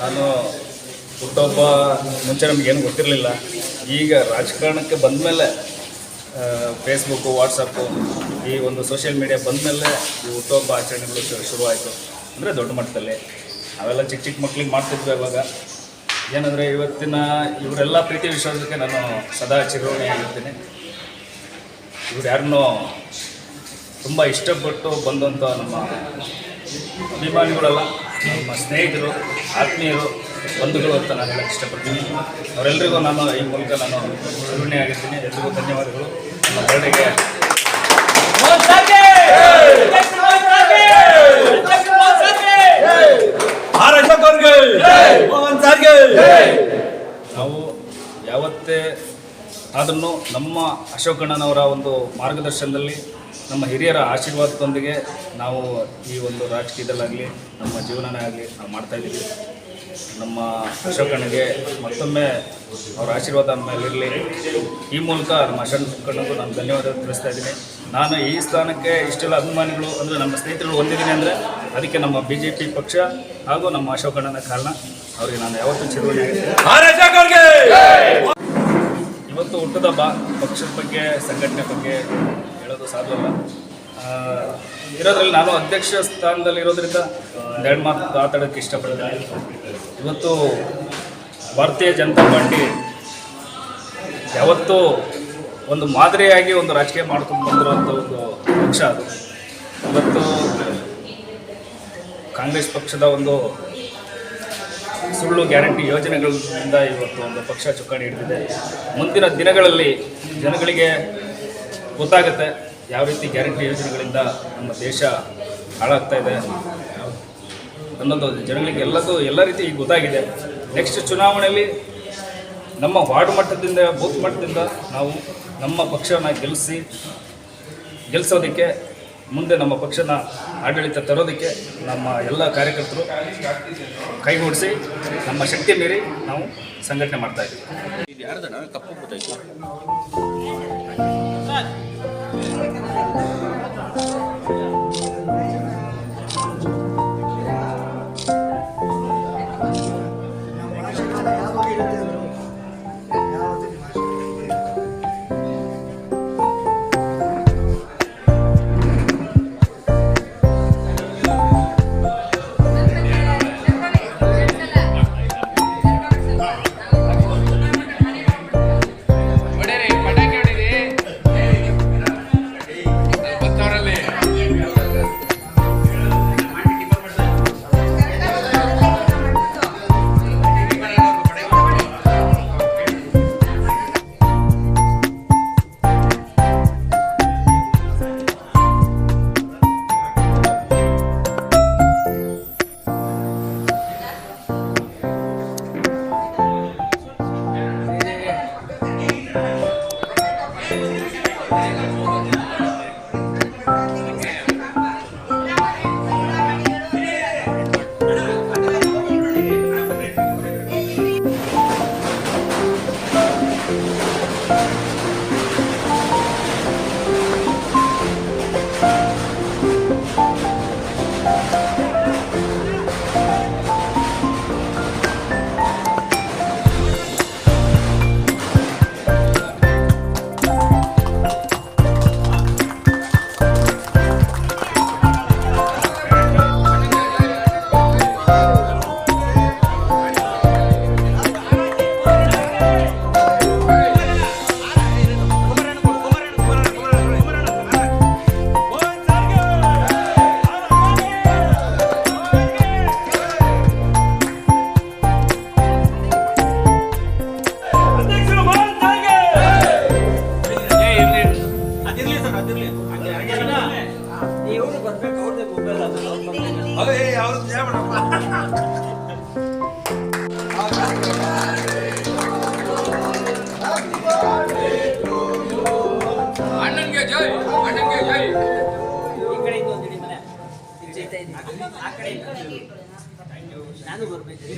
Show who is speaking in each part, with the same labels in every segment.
Speaker 1: ನಾನು ಹುಟ್ಟೊಬ್ಬ ಮುಂಚೆ ನಮಗೇನು ಗೊತ್ತಿರಲಿಲ್ಲ. ಈಗ ರಾಜಕಾರಣಕ್ಕೆ ಬಂದಮೇಲೆ ಫೇಸ್ಬುಕ್ಕು, ವಾಟ್ಸಪ್ಪು, ಈ ಒಂದು ಸೋಷಿಯಲ್ ಮೀಡಿಯಾ ಬಂದಮೇಲೆ ಈ ಹುಟ್ಟೊಬ್ಬ ಆಚರಣೆಗಳು ಶುರುವಾಯಿತು. ಅಂದರೆ ದೊಡ್ಡ ಮಟ್ಟದಲ್ಲಿ ಅವೆಲ್ಲ ಚಿಕ್ಕ ಚಿಕ್ಕ ಮಕ್ಳಿಗೆ ಮಾಡ್ತಿದ್ವಿ. ಇವಾಗ ಏನಂದರೆ ಇವರೆಲ್ಲ ಪ್ರೀತಿ ವಿಶ್ವಾಸಕ್ಕೆ ನಾನು ಸದಾ ಚಿರಋಣಿಯಾಗಿರ್ತೀನಿ. ಇವ್ರು ಯಾರನ್ನೋ ತುಂಬ ಇಷ್ಟಪಟ್ಟು ಬಂದಂಥ ನಮ್ಮ ಅಭಿಮಾನಿಗಳೆಲ್ಲ, ನಮ್ಮ ಸ್ನೇಹಿತರು, ಆತ್ಮೀಯರು, ಬಂಧುಗಳು ಅಂತ ನಾನು ಹೇಳಕ್ಕೆ ಇಷ್ಟಪಡ್ತೀನಿ. ಅವರೆಲ್ಲರಿಗೂ ನಾನು ಈ ಮೂಲಕ ನಾನು ಚಿರಋಣಿಯಾಗಿರ್ತೀನಿ. ಎಲ್ರಿಗೂ ಧನ್ಯವಾದಗಳು. ನಮ್ಮ ಬರ್ಡೆಗೆ ನಾವು ಯಾವತ್ತೇ ಆದ್ರೂ ನಮ್ಮ ಅಶೋಕಣ್ಣನವರ ಒಂದು ಮಾರ್ಗದರ್ಶನದಲ್ಲಿ, ನಮ್ಮ ಹಿರಿಯರ ಆಶೀರ್ವಾದದೊಂದಿಗೆ ನಾವು ಈ ಒಂದು ರಾಜಕೀಯದಲ್ಲಾಗಲಿ ನಮ್ಮ ಜೀವನನೇ ಆಗಲಿ ನಾವು ಮಾಡ್ತಾಯಿದ್ದೀವಿ. ನಮ್ಮ ಅಶೋಕಣ್ಣಗೆ ಮತ್ತೊಮ್ಮೆ ಅವರ ಆಶೀರ್ವಾದ ಮೇಲಿರಲಿ. ಈ ಮೂಲಕ ನಮ್ಮ ಅಶೋಕಣ್ಣಗೂ ನಾನು ಧನ್ಯವಾದ ತಿಳಿಸ್ತಾ ಇದ್ದೀನಿ. ನಾನು ಈ ಸ್ಥಾನಕ್ಕೆ ಇಷ್ಟೆಲ್ಲ ಅಭಿಮಾನಿಗಳು ಅಂದರೆ ನಮ್ಮ ಸ್ನೇಹಿತರು ಹೊಂದಿದ್ದೀನಿ ಅಂದರೆ ಅದಕ್ಕೆ ನಮ್ಮ BJP ಪಕ್ಷ ಹಾಗೂ ನಮ್ಮ ಅಶೋಕಣ್ಣನ ಕಾರಣ. ಅವರಿಗೆ ನಾನು ಯಾವತ್ತೂ ಚಿರಋಣಿಯಾಗಿದ್ದೀನಿ. ಇವತ್ತು ಹುಟ್ಟದ ಪಕ್ಷದ ಬಗ್ಗೆ, ಸಂಘಟನೆ ಬಗ್ಗೆ ಹೇಳೋದು ಸಾಧ್ಯವಲ್ಲ. ಇರೋದ್ರಲ್ಲಿ ನಾನು ಅಧ್ಯಕ್ಷ ಸ್ಥಾನದಲ್ಲಿ ಇರೋದ್ರಿಂದ ಒಂದೆರಡು ಮಾತು ಮಾತಾಡೋಕ್ಕೆ ಇಷ್ಟಪಡ್ತೀನಿ. ಇವತ್ತು ಭಾರತೀಯ ಜನತಾ ಪಾರ್ಟಿ ಯಾವತ್ತೂ ಒಂದು ಮಾದರಿಯಾಗಿ ಒಂದು ರಾಜಕೀಯ ಮಾಡ್ಕೊಂಡು ಬಂದಿರುವಂಥ ಒಂದು ಪಕ್ಷ ಅದು. ಇವತ್ತು ಕಾಂಗ್ರೆಸ್ ಪಕ್ಷದ ಒಂದು ಸುಳ್ಳು ಗ್ಯಾರಂಟಿ ಯೋಜನೆಗಳಿಂದ ಇವತ್ತು ಒಂದು ಪಕ್ಷ ಚುಕ್ಕಾಣಿ ಹಿಡಿದಿದೆ. ಮುಂದಿನ ದಿನಗಳಲ್ಲಿ ಜನಗಳಿಗೆ ಗೊತ್ತಾಗುತ್ತೆ ಯಾವ ರೀತಿ ಗ್ಯಾರಂಟಿ ಯೋಜನೆಗಳಿಂದ ನಮ್ಮ ದೇಶ ಹಾಳಾಗ್ತಾ ಇದೆ ಅನ್ನೋದು ಜನಗಳಿಗೆ ಎಲ್ಲ ರೀತಿ ಈಗ ಗೊತ್ತಾಗಿದೆ. ನೆಕ್ಸ್ಟ್ ಚುನಾವಣೆಯಲ್ಲಿ ನಮ್ಮ ವಾರ್ಡ್ ಮಟ್ಟದಿಂದ, ಬೂತ್ ಮಟ್ಟದಿಂದ ನಾವು ನಮ್ಮ ಪಕ್ಷನ ಗೆಲ್ಲಿಸೋದಕ್ಕೆ, ಮುಂದೆ ನಮ್ಮ ಪಕ್ಷನ ಆಡಳಿತ ತರೋದಕ್ಕೆ ನಮ್ಮ ಎಲ್ಲ ಕಾರ್ಯಕರ್ತರು ಕೈಗೂಡಿಸಿ ನಮ್ಮ ಶಕ್ತಿ ಮೀರಿ ನಾವು ಸಂಘಟನೆ ಮಾಡ್ತಾ ಇದ್ದೀವಿ.
Speaker 2: ನಾನು ಬರ್ಬೇಕು.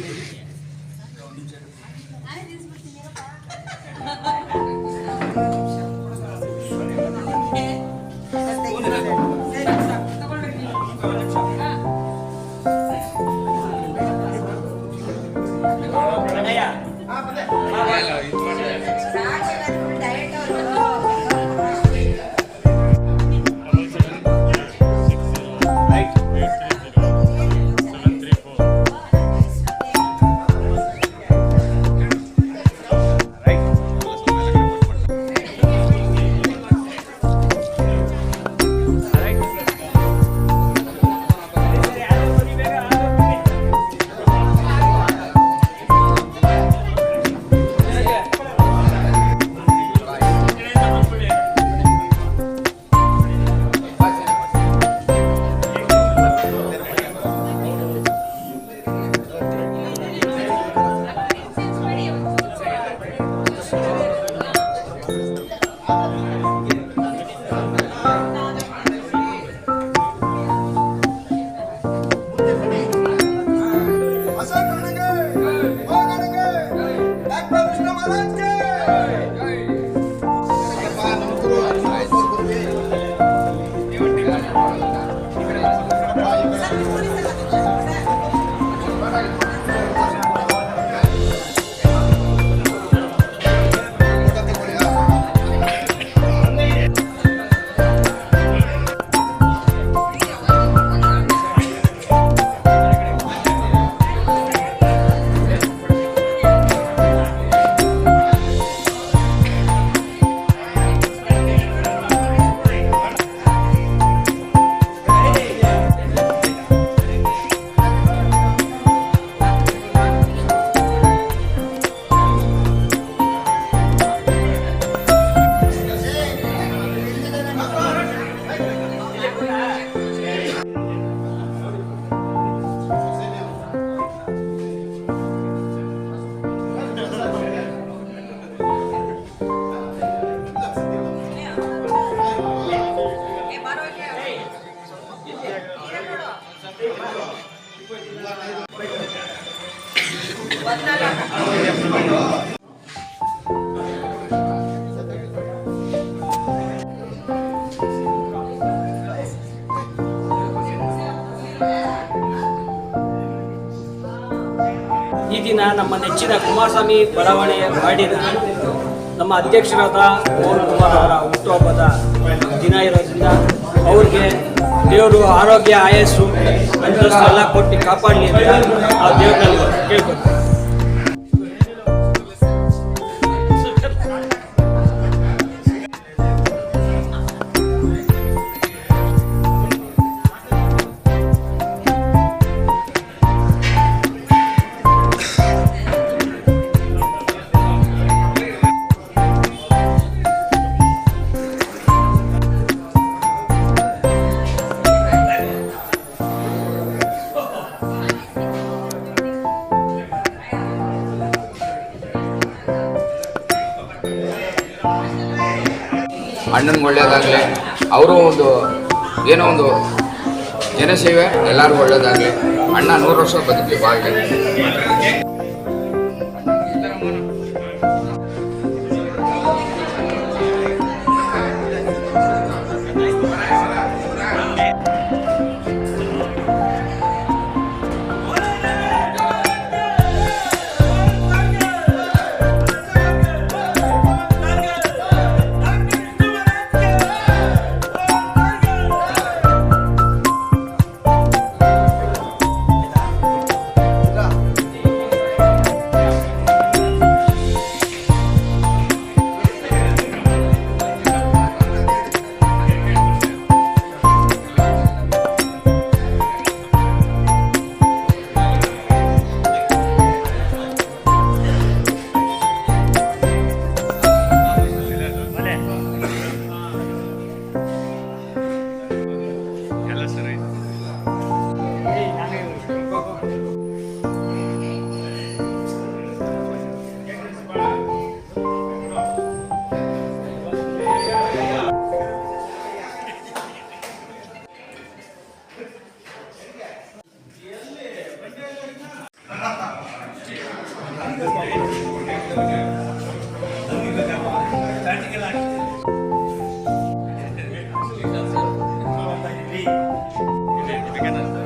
Speaker 2: ಈ ದಿನ ನಮ್ಮ ನೆಚ್ಚಿನ ಕುಮಾರಸ್ವಾಮಿ ಬಡಾವಣೆಯ ವಾರ್ಡಿನ ನಮ್ಮ ಅಧ್ಯಕ್ಷರಾದ ಮೋಹನ್ ಕುಮಾರ್ ಅವರ ಹುಟ್ಟುಹಬ್ಬದ ದಿನ ಇರೋದ್ರಿಂದ ಅವ್ರಿಗೆ ದೇವರು ಆರೋಗ್ಯ ಆಯಸ್ಸು ಅಂತಸ್ತು ಎಲ್ಲ ಕೊಟ್ಟು ಕಾಪಾಡಲಿ ಅಂತ ಆ ದೇವರಲ್ಲಿ ಕೇಳ್ಕೊತೀವಿ.
Speaker 3: ಅಣ್ಣನಿಗೆ ಒಳ್ಳೇದಾಗಲಿ, ಅವರು ಏನೋ ಒಂದು ಜನಸೇವೆ ಎಲ್ಲರಿಗೂ ಒಳ್ಳೇದಾಗಲಿ. ಅಣ್ಣ 100 ವರ್ಷ ಬದುಕಲಿ ಬಾಳ್ಗೆ.
Speaker 1: Again.